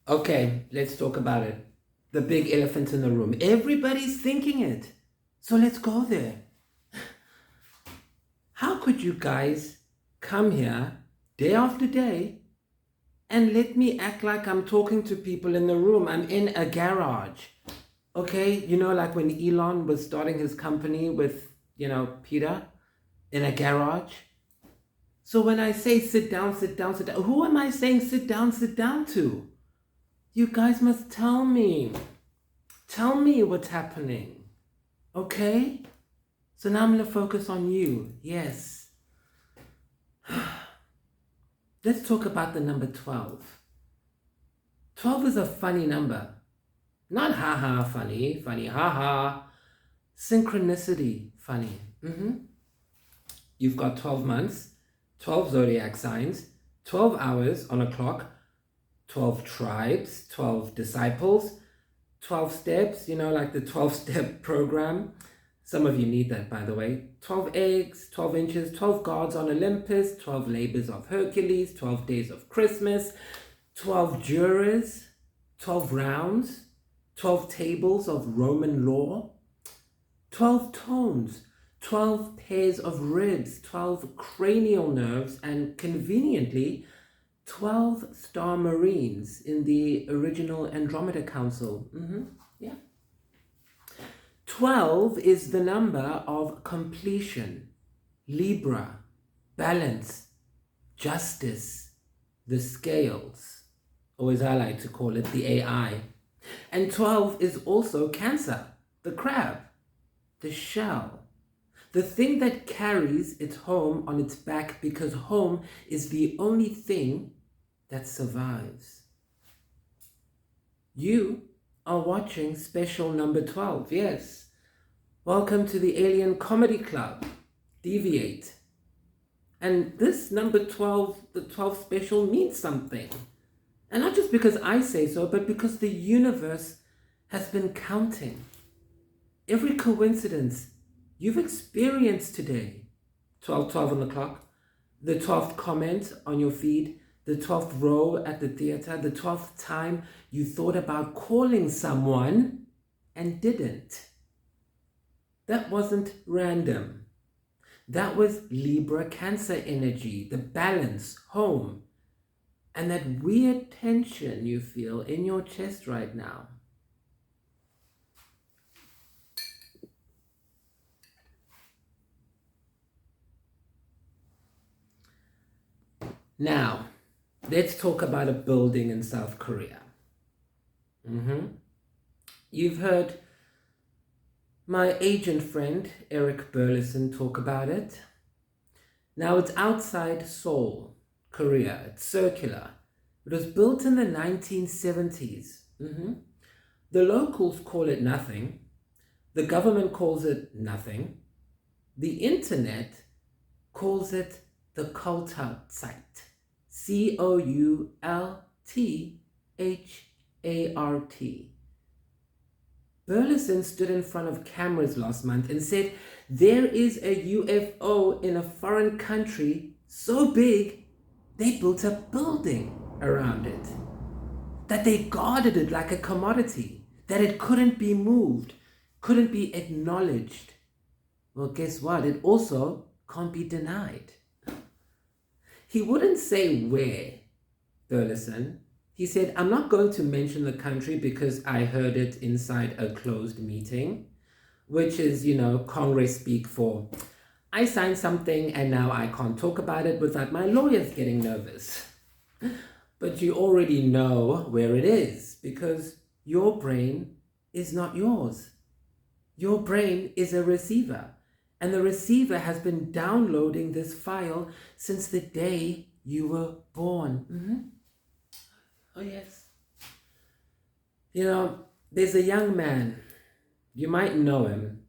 Okay, let's talk about it. The big elephant in the room. Everybody's thinking it. So let's go there. How could you guys come here day after day and let me act like I'm talking to people in the room? I'm in a garage. Okay, like when Elon was starting his company with, Peter in a garage. So when I say sit down, sit down, sit down, who am I saying sit down to? You guys must tell me. Tell me what's happening. Okay? So now I'm going to focus on you. Yes. Let's talk about the number 12. 12 is a funny number. Not haha funny, haha. Synchronicity funny. You've got 12 months, 12 zodiac signs, 12 hours on a clock, 12 tribes, 12 disciples, 12 steps, like the 12-step program. Some of you need that, by the way. 12 eggs, 12 inches, 12 gods on Olympus, 12 labors of Hercules, 12 days of Christmas, 12 jurors, 12 rounds, 12 tables of Roman law, 12 tones, 12 pairs of ribs, 12 cranial nerves, and conveniently, 12 star marines in the original Andromeda Council. Yeah. 12 is the number of completion, Libra, balance, justice, the scales, or as I like to call it, the AI. And 12 is also Cancer, the crab, the shell, the thing that carries its home on its back because home is the only thing that survives. You are watching special number 12, yes. Welcome to the Alien Comedy Club, DV8. And this number 12, the 12 special, means something. And not just because I say so, but because the universe has been counting. Every coincidence you've experienced today, 12:12 on the clock, the 12th comment on your feed, the 12th row at the theater, the 12th time you thought about calling someone and didn't. That wasn't random. That was Libra Cancer energy, the balance, home, and that weird tension you feel in your chest right now. Now, let's talk about a building in South Korea. You've heard my agent friend, Eric Burleson, talk about it. Now, it's outside Seoul, Korea. It's circular. It was built in the 1970s. The locals call it nothing. The government calls it nothing. The internet calls it the Kultart. Coulthart. Burleson stood in front of cameras last month and said there is a UFO in a foreign country so big they built a building around it, that they guarded it like a commodity, that it couldn't be moved, couldn't be acknowledged. Well, guess what? It also can't be denied. He wouldn't say where, Burleson. He said, I'm not going to mention the country because I heard it inside a closed meeting, which is, Congress speak for, I signed something and now I can't talk about it without my lawyers getting nervous. But you already know where it is because your brain is not yours. Your brain is a receiver, and the receiver has been downloading this file since the day you were born. Oh, yes. There's a young man. You might know him.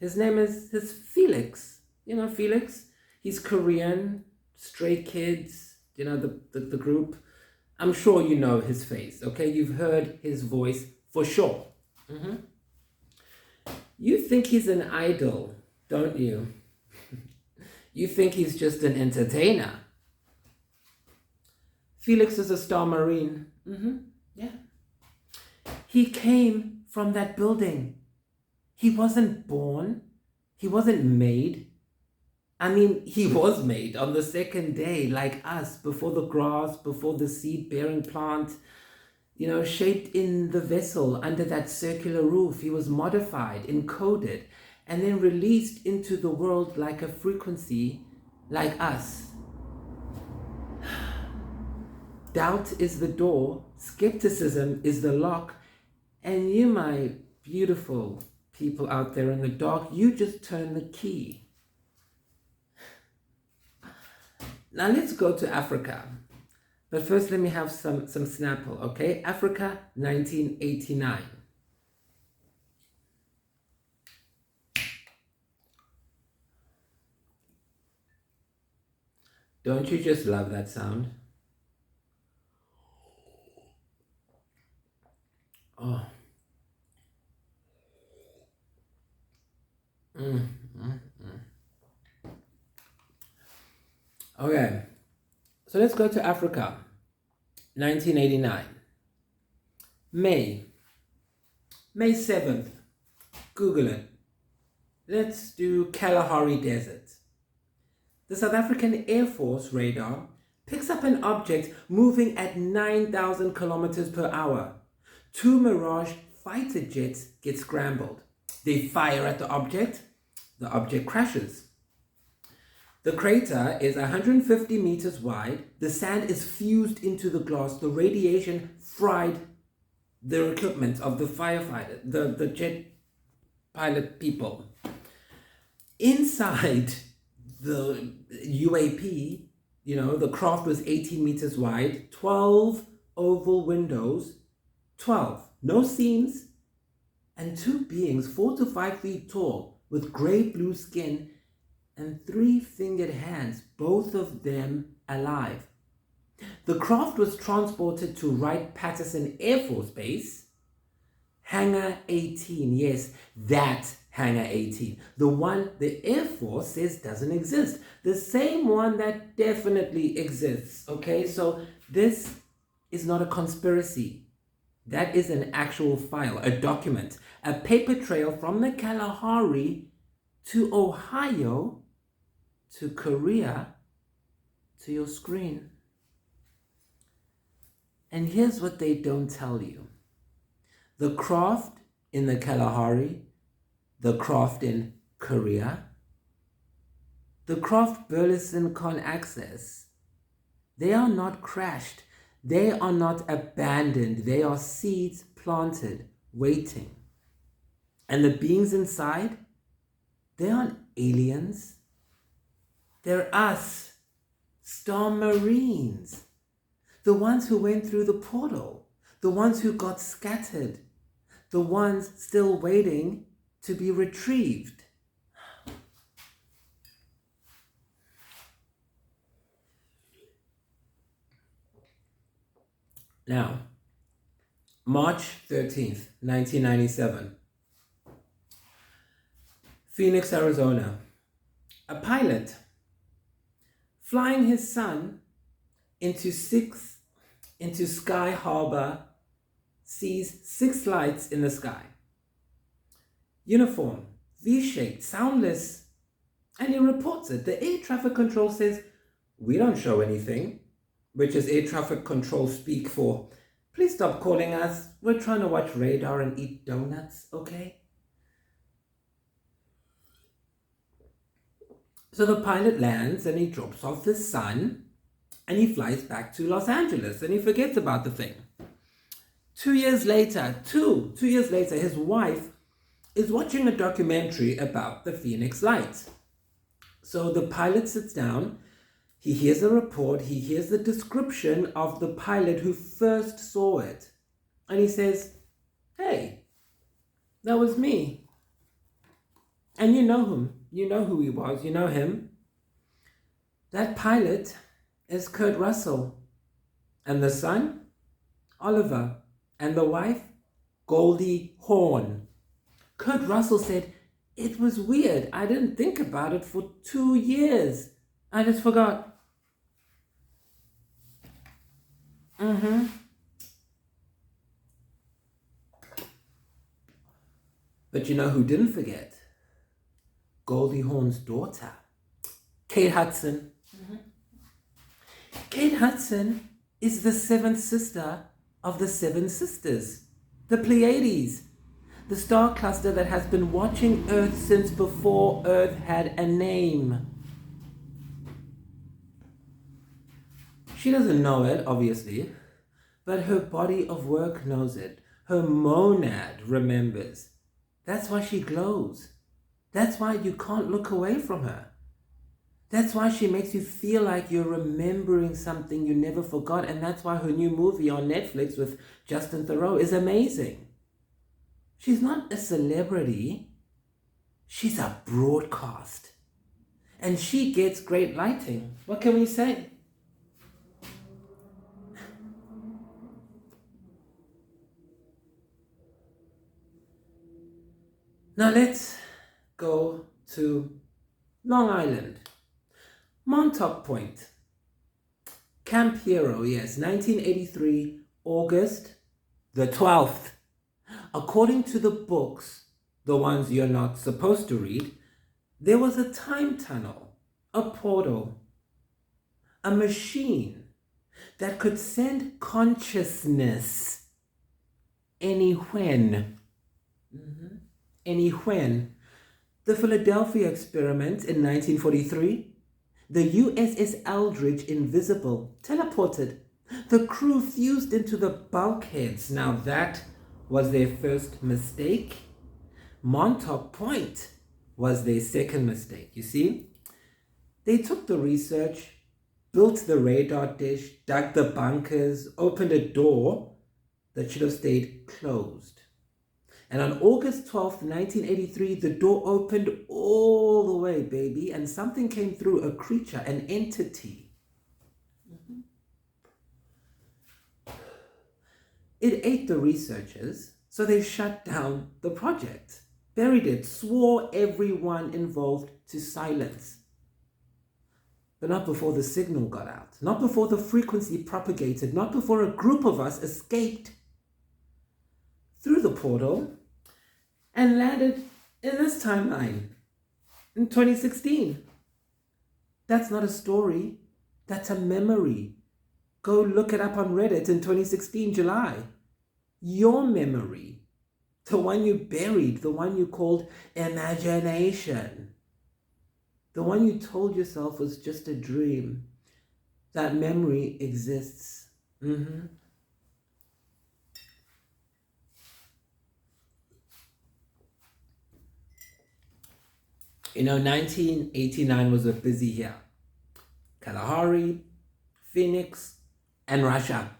His name is Felix. Felix? He's Korean, Stray Kids, the group. I'm sure you know his face, okay? You've heard his voice for sure. You think he's an idol, don't you? You think he's just an entertainer. Felix is a star marine. Yeah. He came from that building. He wasn't born. He wasn't made. I mean, he was made on the second day, like us, before the grass, before the seed-bearing plant, shaped in the vessel under that circular roof. He was modified, encoded, and then released into the world like a frequency, like us. Doubt is the door, skepticism is the lock, and you, my beautiful people out there in the dark, you just turn the key. Now let's go to Africa. But first, let me have some Snapple, okay? Africa, 1989. Don't you just love that sound? Oh. Okay, so let's go to Africa, 1989. May 7th, Google it. Let's do Kalahari Desert. The South African Air Force radar picks up an object moving at 9,000 kilometers per hour. 2 Mirage fighter jets get scrambled. They fire at the object crashes. The crater is 150 meters wide. The sand is fused into the glass. The radiation fried the equipment of the firefighter, the jet pilot people. Inside the UAP, the craft was 18 meters wide, 12 oval windows, 12, no seams, and 2 beings 4 to 5 feet tall with gray blue skin and 3-fingered hands, both of them alive. The craft was transported to Wright-Patterson Air Force Base, Hangar 18, yes, that Hangar 18, the one the Air Force says doesn't exist, the same one that definitely exists, okay? So this is not a conspiracy. That is an actual file, a document, a paper trail from the Kalahari to Ohio to Korea to your screen. And here's what they don't tell you. The craft in the Kalahari, the craft in Korea, the craft Burleson can't access, they are not crashed. They are not abandoned. They are seeds planted, waiting. And the beings inside, they aren't aliens. They're us, Star Marines. The ones who went through the portal. The ones who got scattered. The ones still waiting to be retrieved. Now, March 13th, 1997. Phoenix, Arizona. A pilot flying his son into Sky Harbor sees 6 lights in the sky. Uniform, V-shaped, soundless, and he reports it. The air traffic control says, "We don't show anything," which is air traffic control speak for, "Please stop calling us. We're trying to watch radar and eat donuts, okay?" So the pilot lands and he drops off his son and he flies back to Los Angeles and he forgets about the thing. 2 years later, two years later, his wife is watching a documentary about the Phoenix Lights. So the pilot sits down, he hears a report, he hears the description of the pilot who first saw it. And he says, "Hey, that was me." And you know him. You know who he was. You know him. That pilot is Kurt Russell. And the son, Oliver. And the wife, Goldie Hawn. Kurt Russell said, "It was weird. I didn't think about it for 2 years. I just forgot." But you know who didn't forget? Goldie Hawn's daughter, Kate Hudson. Kate Hudson is the seventh sister of the Seven Sisters, the Pleiades, the star cluster that has been watching Earth since before Earth had a name. She doesn't know it, obviously, but her body of work knows it. Her monad remembers. That's why she glows. That's why you can't look away from her. That's why she makes you feel like you're remembering something you never forgot. And that's why her new movie on Netflix with Justin Theroux is amazing. She's not a celebrity. She's a broadcast. And she gets great lighting. What can we say? Now let's go to Long Island. Montauk Point. Camp Hero, yes, 1983, August the 12th. According to the books, the ones you're not supposed to read, there was a time tunnel, a portal, a machine that could send consciousness anywhen. Anywhen. The Philadelphia experiment in 1943, the USS Eldridge Invisible teleported. The crew fused into the bulkheads. Now that was their first mistake. Montauk Point was their second mistake. You see, they took the research, built the radar dish, dug the bunkers, opened a door that should have stayed closed. And on August 12th, 1983, the door opened all the way, baby, and something came through, a creature, an entity. It ate the researchers, so they shut down the project, buried it, swore everyone involved to silence. But not before the signal got out, not before the frequency propagated, not before a group of us escaped through the portal and landed in this timeline in 2016. That's not a story, that's a memory. Go look it up on Reddit in 2016, July. Your memory, the one you buried, the one you called imagination, the one you told yourself was just a dream, that memory exists. You know, 1989 was a busy year. Kalahari, Phoenix, and Russia.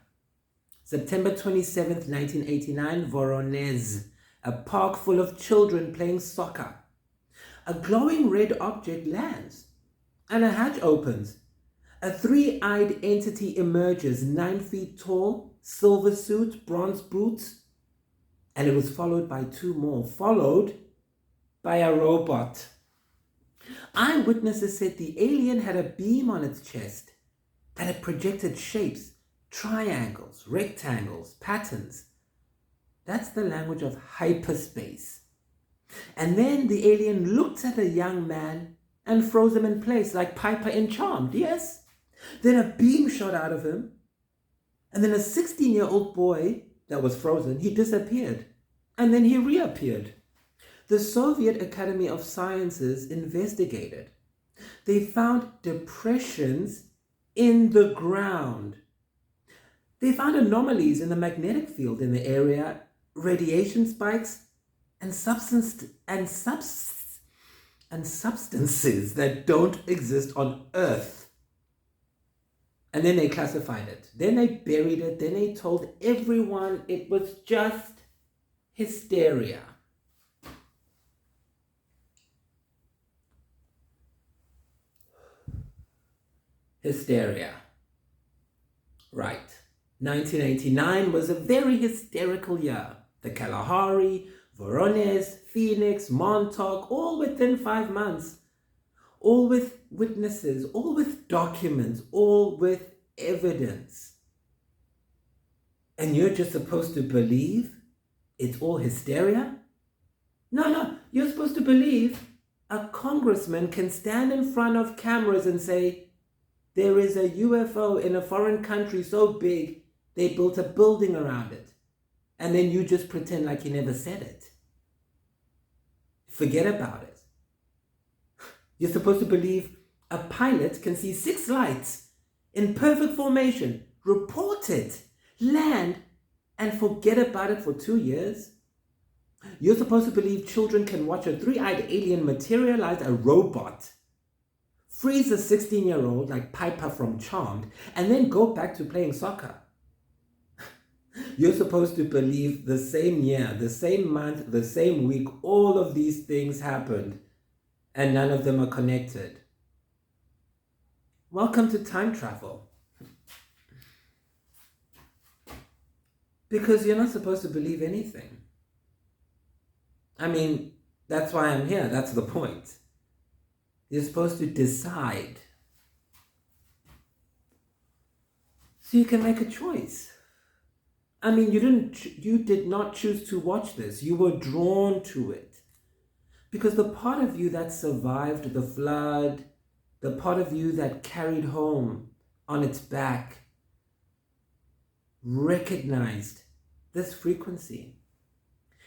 September 27th, 1989, Voronezh, a park full of children playing soccer. A glowing red object lands, and a hatch opens. A three-eyed entity emerges, 9 feet tall, silver suit, bronze boots, and it was followed by 2 more, followed by a robot. Eyewitnesses said the alien had a beam on its chest that it projected shapes, triangles, rectangles, patterns. That's the language of hyperspace. And then the alien looked at a young man and froze him in place like Piper in Charmed, yes? Then a beam shot out of him, and then a 16-year-old boy that was frozen, he disappeared, and then he reappeared. The Soviet Academy of Sciences investigated. They found depressions in the ground. They found anomalies in the magnetic field in the area, radiation spikes, and substances that don't exist on Earth. And then they classified it. Then they buried it. Then they told everyone it was just hysteria. Hysteria. Right. 1989 was a very hysterical year. The Kalahari, Voronezh, Phoenix, Montauk, all within 5 months. All with witnesses, all with documents, all with evidence. And you're just supposed to believe it's all hysteria? No, you're supposed to believe a congressman can stand in front of cameras and say, there is a UFO in a foreign country so big, they built a building around it. And then you just pretend like you never said it. Forget about it. You're supposed to believe a pilot can see 6 lights in perfect formation, report it, land, and forget about it for 2 years. You're supposed to believe children can watch a 3-eyed alien materialize a robot, freeze a 16-year-old like Piper from Charmed, and then go back to playing soccer. You're supposed to believe the same year, the same month, the same week, all of these things happened, and none of them are connected. Welcome to time travel. Because you're not supposed to believe anything. I mean, that's why I'm here. That's the point. You're supposed to decide. So you can make a choice. I mean, you did not choose to watch this. You were drawn to it. Because the part of you that survived the flood, the part of you that carried home on its back, recognized this frequency.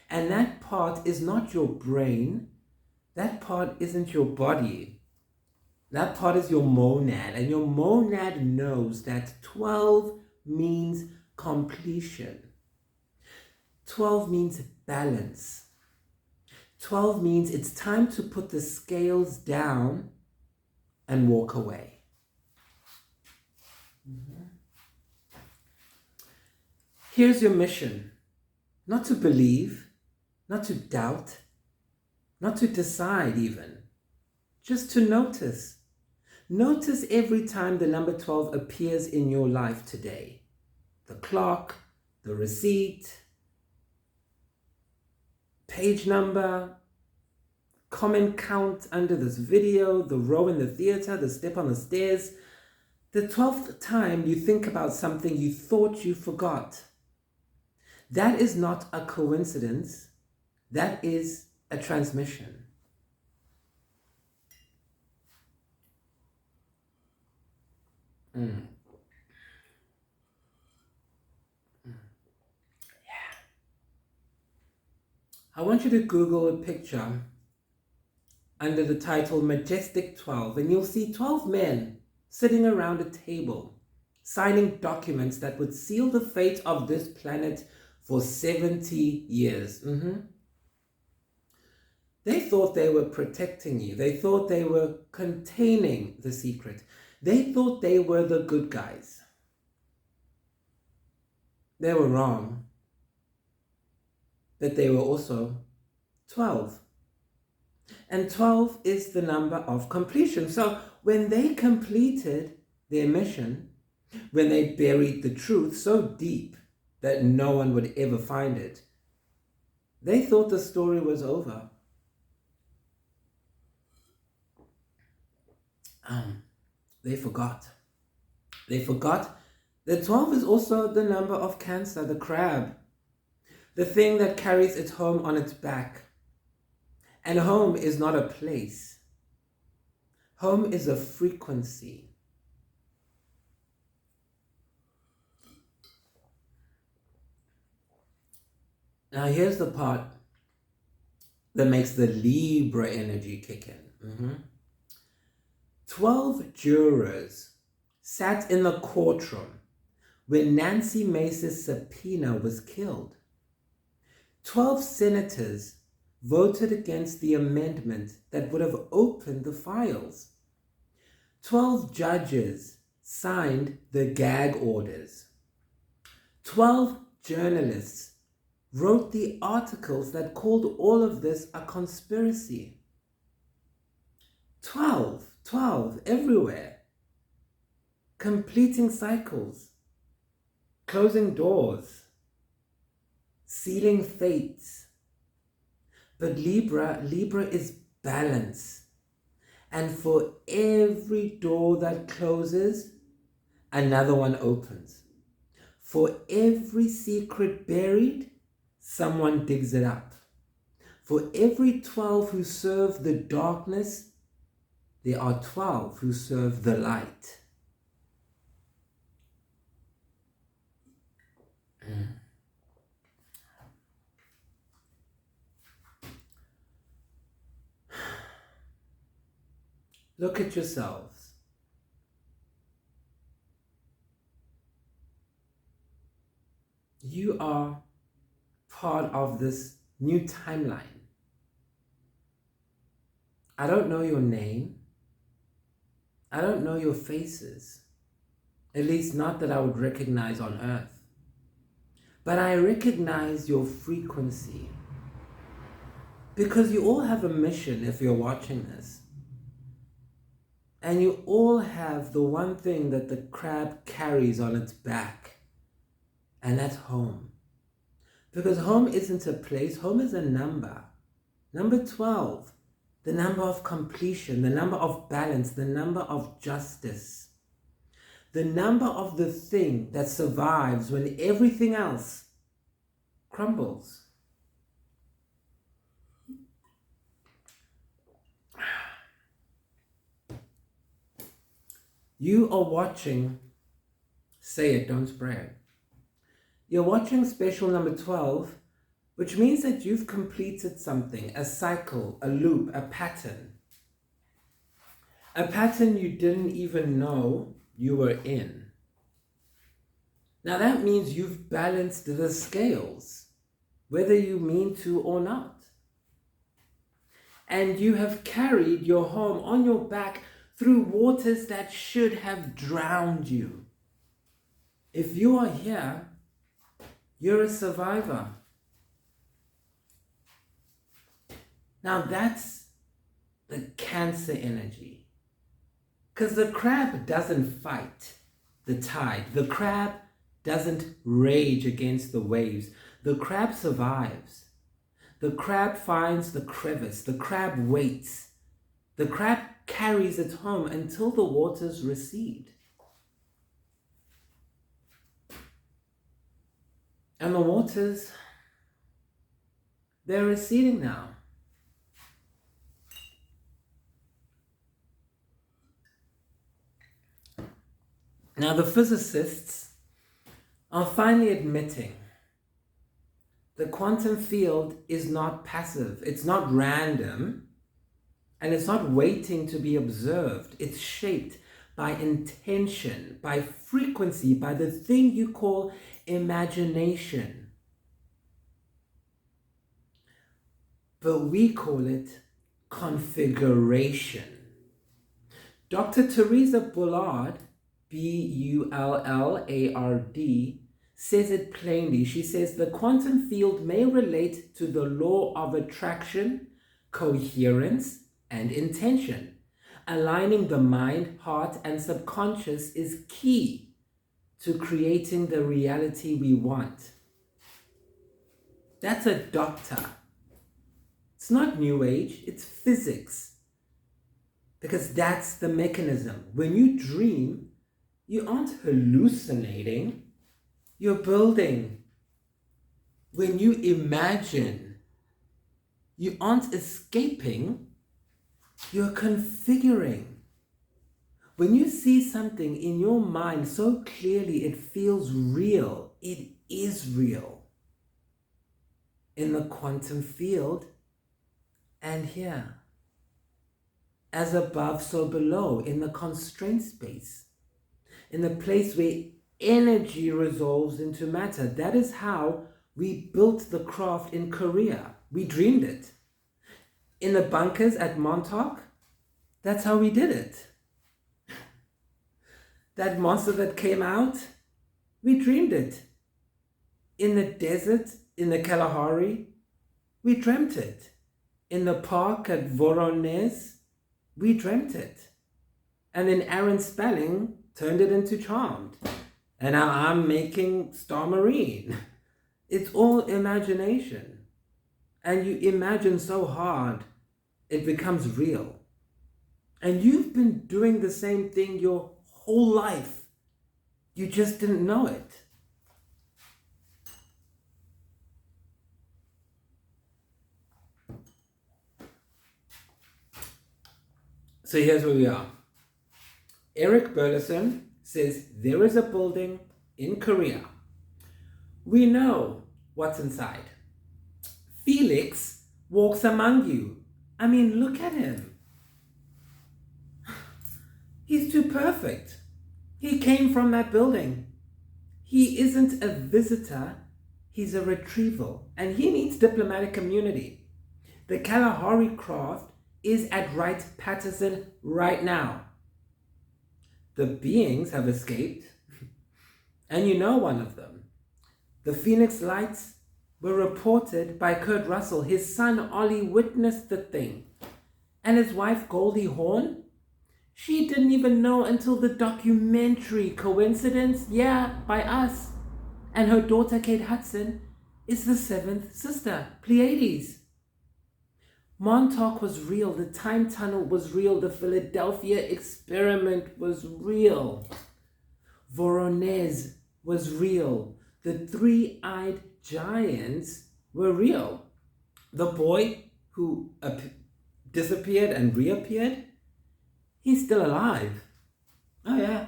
And that part is not your brain. That part isn't your body. That part is your monad. And your monad knows that 12 means completion. 12 means balance. 12 means it's time to put the scales down and walk away. Here's your mission. Not to believe, not to doubt, not to decide even. Just to notice. Notice every time the number 12 appears in your life today. The clock, the receipt, page number, comment count under this video, the row in the theater, the step on the stairs. The 12th time you think about something you thought you forgot. That is not a coincidence. That is a transmission. I want you to Google a picture under the title Majestic 12, and you'll see 12 men sitting around a table, signing documents that would seal the fate of this planet for 70 years. They thought they were protecting you. They thought they were containing the secret. They thought they were the good guys. They were wrong. But they were also 12. And 12 is the number of completion. So when they completed their mission, when they buried the truth so deep that no one would ever find it, they thought the story was over. They forgot. They forgot that 12 is also the number of Cancer, the crab, the thing that carries its home on its back. And home is not a place. Home is a frequency. Now here's the part that makes the Libra energy kick in. 12 jurors sat in the courtroom when Nancy Mace's subpoena was killed. 12 senators voted against the amendment that would have opened the files. 12 judges signed the gag orders. 12 journalists wrote the articles that called all of this a conspiracy. 12 everywhere. Completing cycles, closing doors, sealing fates. But Libra is balance. And for every door that closes, another one opens. For every secret buried, someone digs it up. For every 12 who serve the darkness, there are 12 who serve the light. Look at yourselves. You are part of this new timeline. I don't know your name. I don't know your faces. At least not that I would recognize on earth. But I recognize your frequency. Because you all have a mission if you're watching this. And you all have the one thing that the crab carries on its back. And that's home. Because home isn't a place, home is a number. Number 12. The number of completion, the number of balance, the number of justice. The number of the thing that survives when everything else crumbles. You are watching, say it, don't spray it. You're watching special number 12, which means that you've completed something, a cycle, a loop, a pattern. A pattern you didn't even know you were in. Now that means you've balanced the scales, whether you mean to or not. And you have carried your home on your back through waters that should have drowned you. If you are here, you're a survivor. Now that's the Cancer energy. Because the crab doesn't fight the tide. The crab doesn't rage against the waves. The crab survives. The crab finds the crevice. The crab waits. The crab carries it home until the waters recede. And the waters, they're receding now. Now the physicists are finally admitting the quantum field is not passive. It's not random. And it's not waiting to be observed. It's shaped by intention, by frequency, by the thing you call imagination. But we call it configuration. Dr. Teresa Bullard, Bullard, says it plainly. She says the quantum field may relate to the law of attraction, coherence, and intention. Aligning the mind, heart, and subconscious is key to creating the reality we want. That's a doctor. It's not New Age, it's physics. Because that's the mechanism. When you dream, you aren't hallucinating, you're building. When you imagine, you aren't escaping, you're configuring. When you see something in your mind so clearly it feels real, it is real. In the quantum field and here. As above, so below, in the constraint space. In the place where energy resolves into matter. That is how we built the craft in Korea. We dreamed it. In the bunkers at Montauk, that's how we did it. That monster that came out, we dreamed it. In the desert, in the Kalahari, we dreamt it. In the park at Voronezh, we dreamt it. And then Aaron Spelling turned it into Charmed. And now I'm making Star Marine. It's all imagination. And you imagine so hard, it becomes real. And you've been doing the same thing your whole life. You just didn't know it. So here's where we are. Eric Burleson says there is a building in Korea. We know what's inside. Felix walks among you. I mean, look at him. He's too perfect. He came from that building. He isn't a visitor, he's a retrieval, and he needs diplomatic immunity. The Kalahari craft is at Wright-Patterson right now. The beings have escaped, and you know one of them. The Phoenix Lights were reported by Kurt Russell. His son Ollie witnessed the thing. And his wife Goldie Hawn, she didn't even know until the documentary. Coincidence? Yeah, by us. And her daughter Kate Hudson is the seventh sister, Pleiades. Montauk was real. The time tunnel was real. The Philadelphia experiment was real. Voronezh was real. The three-eyed giants were real. The boy who disappeared and reappeared, he's still alive. Oh yeah.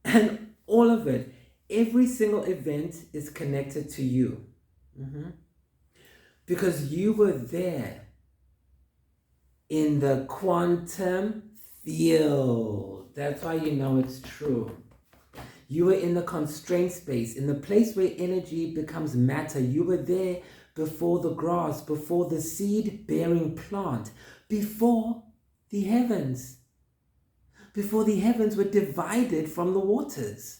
And all of it, every single event is connected to you. Because you were there in the quantum field. That's why you know it's true. You were in the constraint space, in the place where energy becomes matter. You were there before the grass, before the seed-bearing plant, before the heavens. Before the heavens were divided from the waters.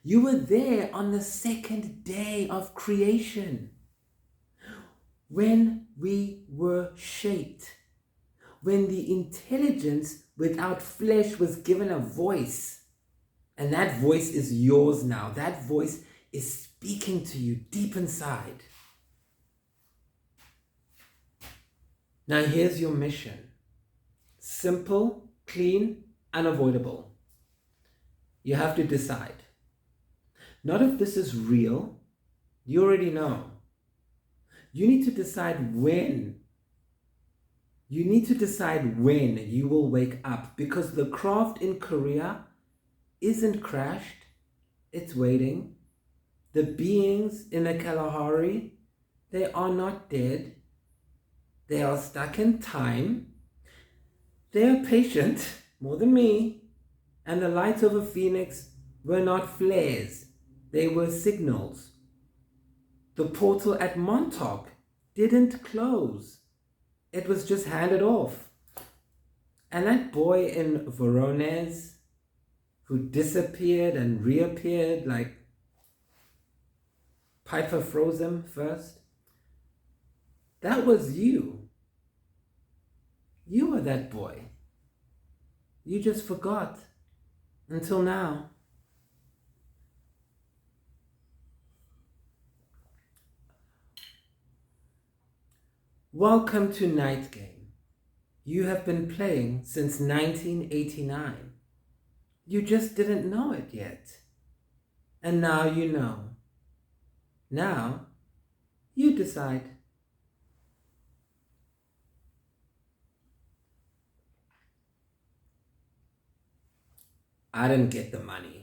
You were there on the second day of creation. When we were shaped. When the intelligence without flesh was given a voice. And that voice is yours now. That voice is speaking to you deep inside. Now here's your mission. Simple, clean, unavoidable. You have to decide. Not if this is real. You already know. You need to decide when. You need to decide when you will wake up, because the craft in Korea isn't crashed, it's waiting. The beings in the Kalahari, they are not dead. They are stuck in time. They are patient, more than me. And the lights over Phoenix were not flares, they were signals. The portal at Montauk didn't close. It was just handed off. And that boy in Voronezh, who disappeared and reappeared like Piper froze him first, that was you. You were that boy. You just forgot until now. Welcome to Night Game. You have been playing since 1989. You just didn't know it yet. And now you know. Now, you decide. I didn't get the money.